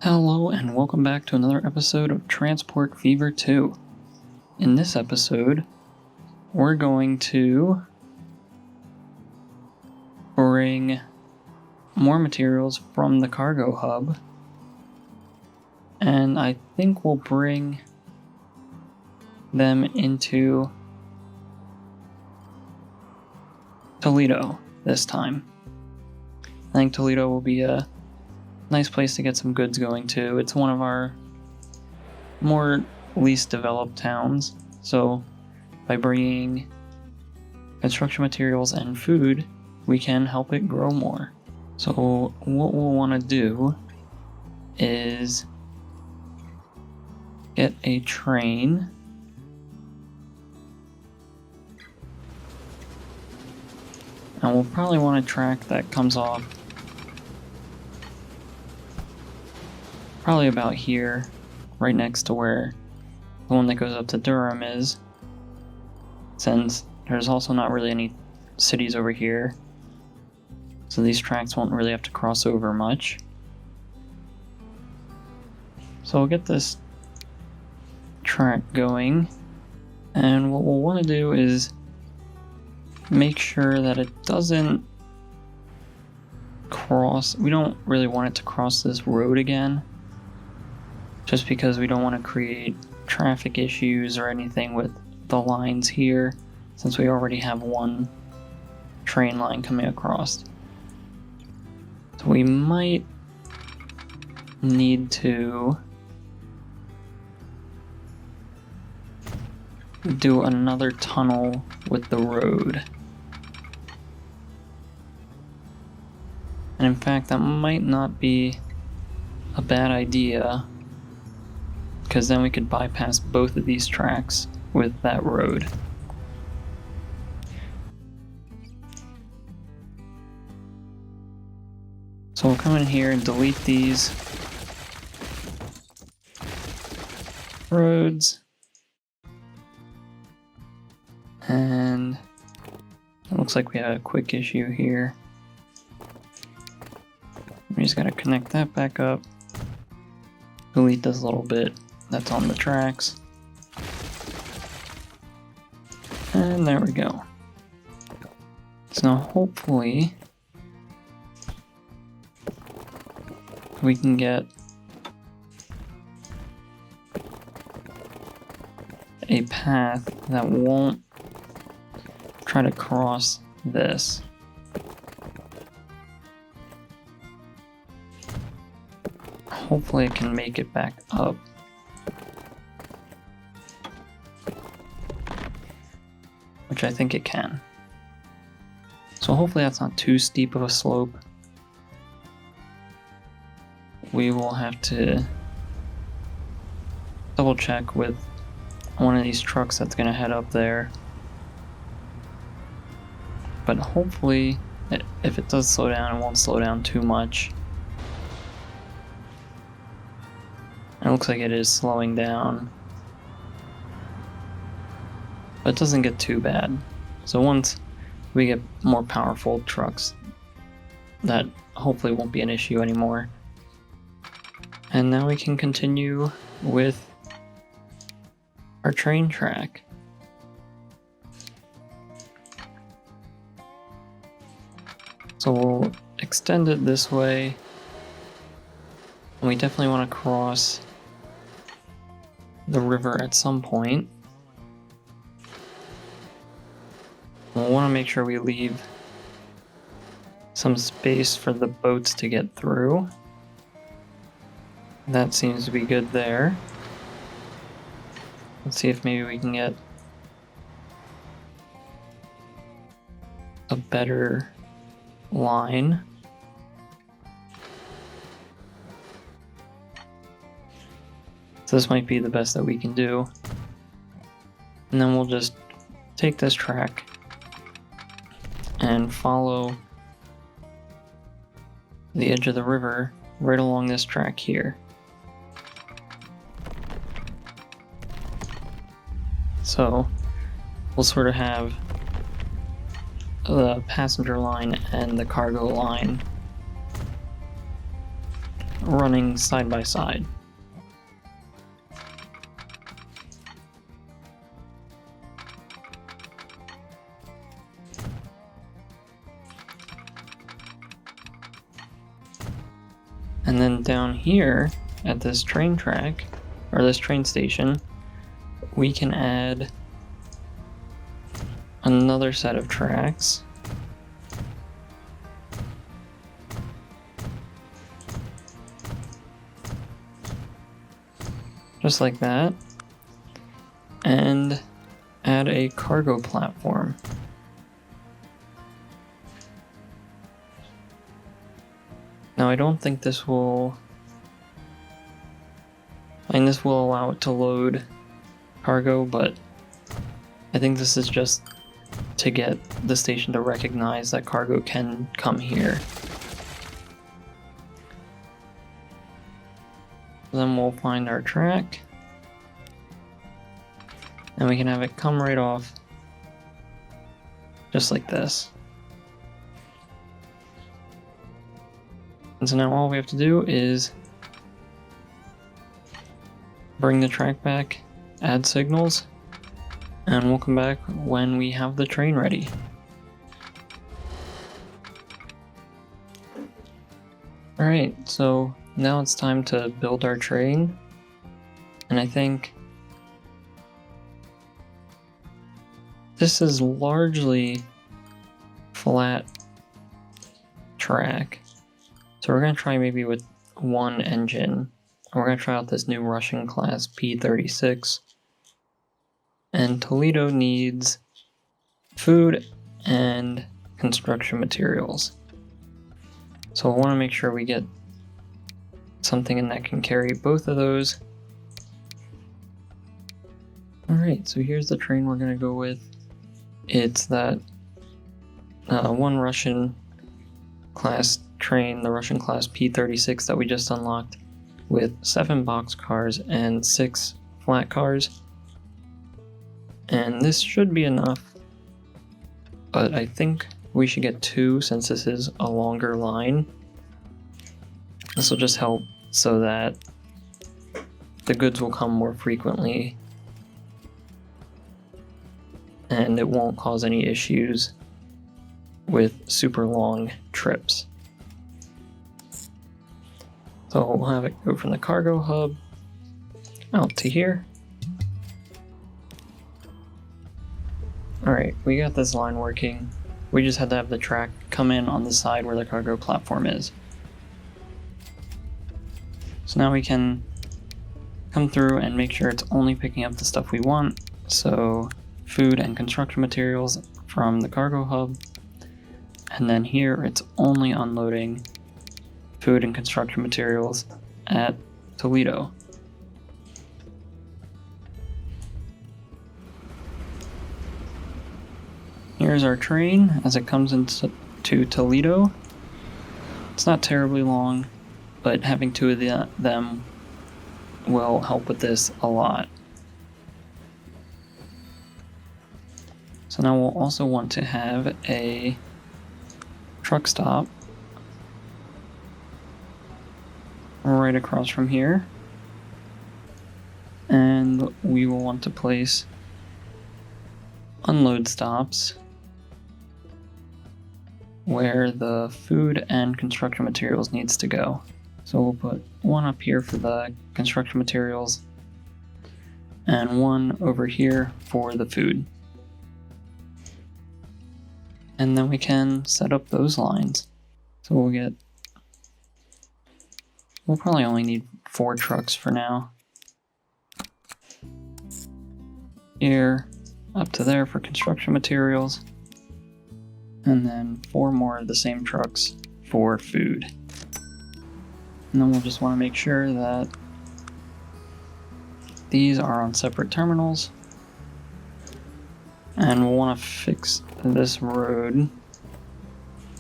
Hello and welcome back to another episode of Transport Fever 2. In this episode, we're going to bring more materials from the cargo hub, and I think we'll bring them into Toledo this time. I think Toledo will be a nice place to get some goods going to. It's one of our more least developed towns, so by bringing construction materials and food, we can help it grow more. So what we'll want to do is get a train and we'll probably want a track that comes off probably about here, right next to where the one that goes up to Durham is, since there's also not really any cities over here, so these tracks won't really have to cross over much. So we'll get this track going, and what we'll want to do is make sure that it doesn't cross. We don't really want it to cross this road again, just because we don't want to create traffic issues or anything with the lines here, since we already have one train line coming across. So we might need to do another tunnel with the road. And in fact, that might not be a bad idea, because then we could bypass both of these tracks with that road. So we'll come in here and delete these roads. And it looks like we had a quick issue here. We just gotta connect that back up. Delete this little bit that's on the tracks. And there we go. So now hopefully we can get a path that won't try to cross this. Hopefully it can make it back up. Which I think it can. So hopefully that's not too steep of a slope. We will have to double check with one of these trucks that's going to head up there. But hopefully, if it does slow down, it won't slow down too much. It looks like it is slowing down, but it doesn't get too bad. So once we get more powerful trucks, that hopefully won't be an issue anymore. And now we can continue with our train track. So we'll extend it this way, and we definitely want to cross the river at some point. We'll want to make sure we leave some space for the boats to get through. That seems to be good there. Let's see if maybe we can get a better line. So this might be the best that we can do. And then we'll just take this track and follow the edge of the river right along this track here. So we'll sort of have the passenger line and the cargo line running side by side. And then down here at this train track, or this train station, we can add another set of tracks. Just like that. And add a cargo platform. Now I don't think this will... this will allow it to load cargo, but I think this is just to get the station to recognize that cargo can come here. Then we'll find our track, and we can have it come right off, just like this. And so now all we have to do is bring the track back, add signals, and we'll come back when we have the train ready. Alright, so now it's time to build our train, and I think this is largely flat track. So we're going to try maybe with one engine. We're going to try out this new Russian class P-36. And Toledo needs food and construction materials. So I want to make sure we get something in that can carry both of those. Alright, so here's the train we're going to go with. It's that one Russian class train, the Russian class P-36 that we just unlocked, with 7 box cars and 6 flat cars. And this should be enough, but I think we should get 2 since this is a longer line. This will just help so that the goods will come more frequently and it won't cause any issues with super long trips. So we'll have it go from the cargo hub out to here. Alright, we got this line working. We just had to have the track come in on the side where the cargo platform is. So now we can come through and make sure it's only picking up the stuff we want. So food and construction materials from the cargo hub. And then here it's only unloading food and construction materials at Toledo. Here's our train as it comes into Toledo. It's not terribly long, but having 2 of them will help with this a lot. So now we'll also want to have a truck stop right across from here, and we will want to place unload stops where the food and construction materials needs to go. So we'll put one up here for the construction materials and one over here for the food. And then we can set up those lines. So we'll probably only need 4 trucks for now. Here, up to there for construction materials. And then 4 more of the same trucks for food. And then we'll just want to make sure that these are on separate terminals. And we'll want to fix this road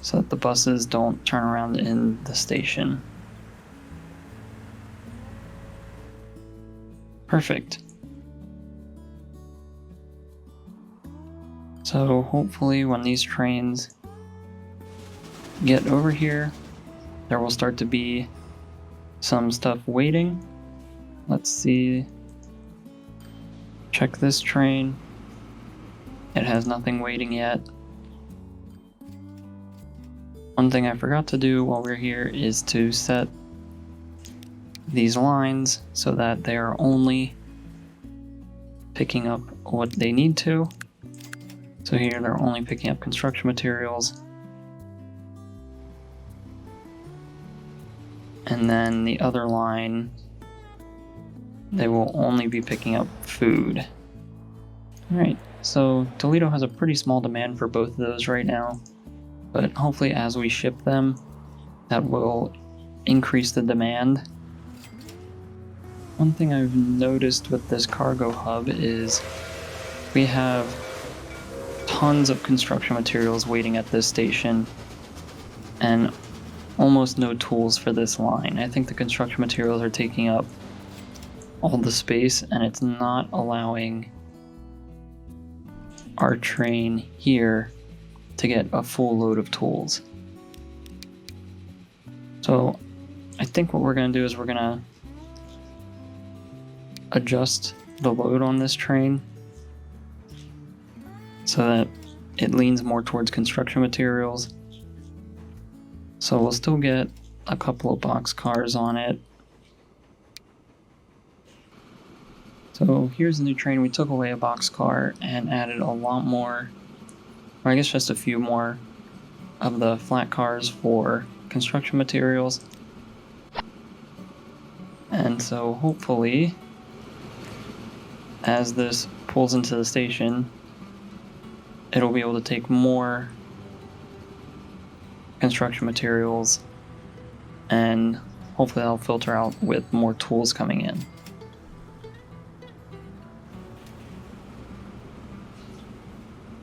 so that the buses don't turn around in the station. Perfect. So hopefully when these trains get over here, there will start to be some stuff waiting. Let's see. Check this train. It has nothing waiting yet. One thing I forgot to do while we're here is to set these lines so that they are only picking up what they need to. So here they're only picking up construction materials. And then the other line, they will only be picking up food. Alright, so Toledo has a pretty small demand for both of those right now, but hopefully as we ship them, that will increase the demand. One thing I've noticed with this cargo hub is we have tons of construction materials waiting at this station and almost no tools for this line. I think the construction materials are taking up all the space and it's not allowing our train here to get a full load of tools. So I think what we're going to do is we're going to adjust the load on this train so that it leans more towards construction materials. So we'll still get a couple of box cars on it. So here's the new train. We took away a box car and added a lot more, or I guess just a few more of the flat cars for construction materials. And so hopefully, as this pulls into the station, it'll be able to take more construction materials and hopefully that'll filter out with more tools coming in.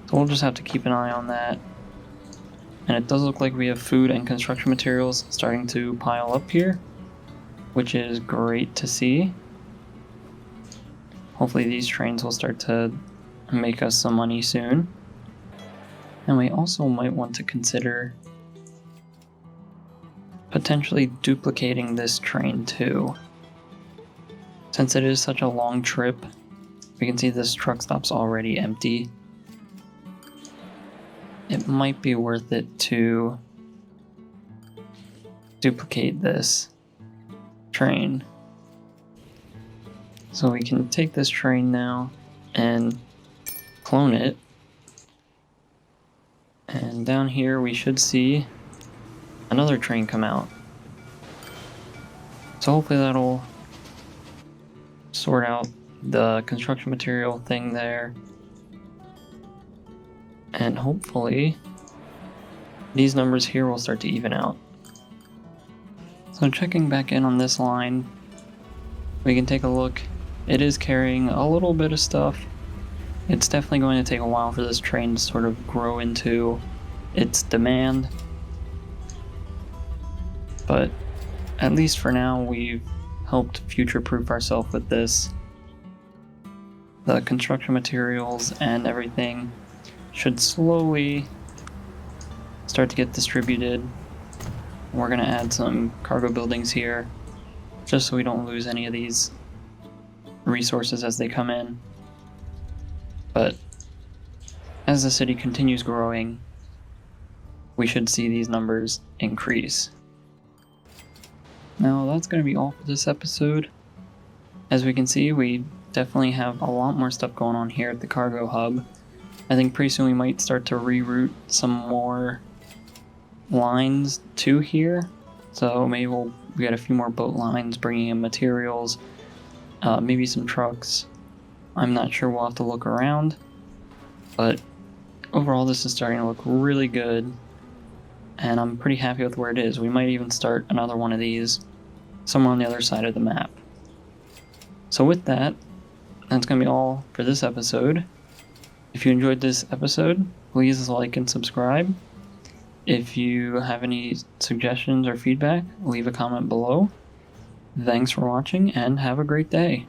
So we'll just have to keep an eye on that. And it does look like we have food and construction materials starting to pile up here, which is great to see. Hopefully these trains will start to make us some money soon. And we also might want to consider potentially duplicating this train too. Since it is such a long trip, we can see this truck stop's already empty. It might be worth it to duplicate this train. So we can take this train now and clone it. And down here we should see another train come out. So hopefully that'll sort out the construction material thing there. And hopefully these numbers here will start to even out. So checking back in on this line, we can take a look. It is carrying a little bit of stuff. It's definitely going to take a while for this train to sort of grow into its demand. But at least for now, we've helped future-proof ourselves with this. The construction materials and everything should slowly start to get distributed. We're going to add some cargo buildings here, just so we don't lose any of these resources as they come in. But as the city continues growing, we should see these numbers increase. Now that's going to be all for this episode. As we can see, we definitely have a lot more stuff going on here at the cargo hub. I think pretty soon we might start to reroute some more lines to here. So maybe we'll get a few more boat lines bringing in materials, maybe some trucks. I'm not sure, we'll have to look around. But overall this is starting to look really good. And I'm pretty happy with where it is. We might even start another one of these somewhere on the other side of the map. So with that, that's going to be all for this episode. If you enjoyed this episode, please like and subscribe. If you have any suggestions or feedback, leave a comment below. Thanks for watching and have a great day.